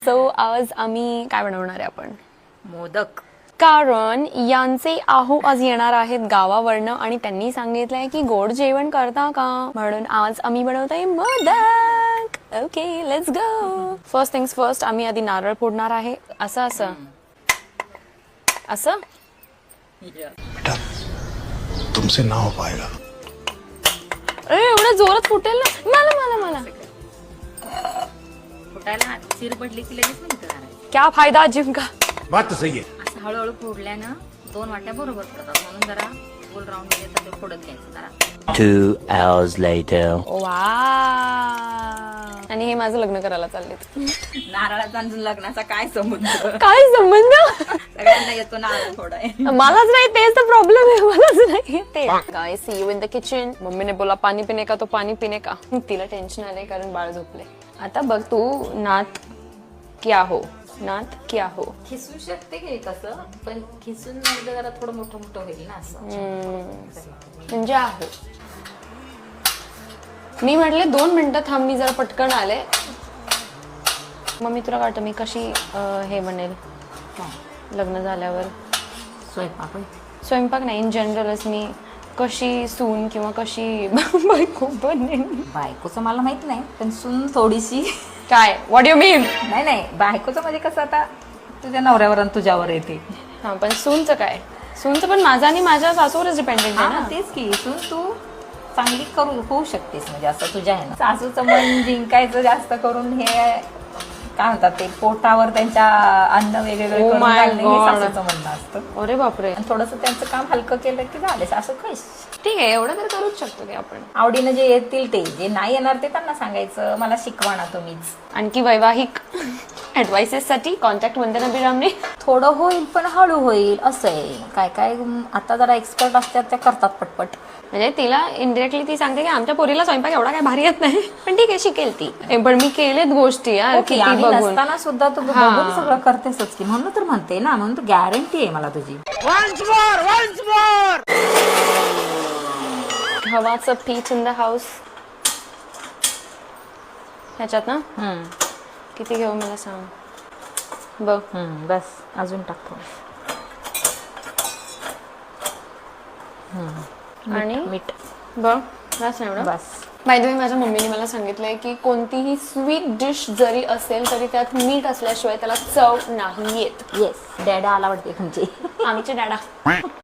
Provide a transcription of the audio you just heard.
So आज आम्ही काय बनवणार आहे आपण मोदक. कारण यांचे आहू आज येणार आहेत गावावरनं आणि त्यांनी सांगितलंय की गोड जेवण करता का, म्हणून आज आम्ही बनवतोय modak. Okay let's go. First things first, आम्ही आधी नारळ फोडणार आहे. असं असं असं बेटा तुमसे ना हो पाएगा. अरे एवढं जोरात फुटेल ना. मला मला मला फुटायला चिर पडली की लगेच नाही करणार आहे. क्या फायदा जिम का. बात तो सही है. असं हळूहळू फोडल्यानं 2 वाट्या बरोबर पडतात, म्हणून जरा गोल राऊंड मध्ये तर ते फोडत घ्यायचं जरा. 2 hours later. वा. आणि हे माझं लग्न करायला चाललेत. नारळाचा आणि लग्नाचा काय संबंध? काय संबंध. सगळ्यांना येतो नारळ फोडाय. मलाच नाही, तेच तर प्रॉब्लेम है. मलाच नाही ते. Guys see you in the kitchen. मम्मीने बोला पाणी पिणे का, तो पाणी पिणे का. तिला टेन्शन आले कारण बाळ झोपले. आता बघ तू, नात क्या हो, नात क्या हो. खिसू शकते की कसं, पण खिसून म्हणजे जरा थोडं मोठं मोठं होईल ना असं. म्हणजे आहो. मी म्हटले 2 मिनिटं थांब, मी जरा पटकन आले. मम्मी तुला वाटतं मी कशी हे बनेल लग्न झाल्यावर. स्वयंपाक होय. स्वयंपाक नाही, इन जनरलच मी कशी सून किंवा कशी बायको बनेन. बायकोचं मला माहित नाही, पण सून थोडीशी. काय व्हॉट यू मीन. नाही बायकोचं म्हणजे कसं आता तुझ्या नवऱ्यावर आणि तुझ्यावर येते. हा पण सूनचं काय. सूनचं पण माझा आणि माझ्या सासूवरच डिपेंडेंट आहे ना. तेच की सून तू चांगली करू होऊ शकतेस, म्हणजे असं तुझ्या आहे ना. सासूचं मन जिंकायचं जास्त करून हे काय म्हणतात ते, पोटावर त्यांच्या अन्न वेगवेगळे Oh करून my घालणे हे God. सासूचं म्हणणं असतं. अरे बापरे. आणि थोडंसं त्यांचं काम हलकं केलं की झाले सासू खुश. ठीक आहे, एवढं तर करूच शकतो की आपण. आवडीनं जे येतील ते, जे नाही येणार ते त्यांना सांगायचं मला शिकवा ना तुम्हीच. आणखी वैवाहिक ऍडवाइसेस साठी कॉन्टॅक्ट वंदना बिरामने. थोडं होईल पण हळू होईल असं आहे. काय काय आता जरा एक्सपर्ट असतात त्या करतात पटपट. म्हणजे तिला इनडिरेक्टली ती सांगते की आमच्या पोरीला स्वयंपाक एवढा काय भारी येत नाही, पण ठीक आहे शिकेल ती. पण मी केलेत गोष्टी यार ओके, किती आम्ही बघून. नसताना सुद्धा तू बघून सगळं करतेसच की, म्हणून तर म्हणते ना, म्हणून तू गॅरंटी आहे मला तुझी. हवाचं पीच इन द हाऊस. ह्याच्यात ना किती घेऊ मला सांग. बघ बस अजून टाकतो. आणि मीठ बघ बस एवढं. बस. बाय द वे माझ्या मम्मीने मला सांगितलंय की कोणतीही स्वीट डिश जरी असेल तरी त्यात मीठ असल्याशिवाय त्याला चव नाही येत. येस, डॅडा आला वाटते तुमची. आमचे डॅडा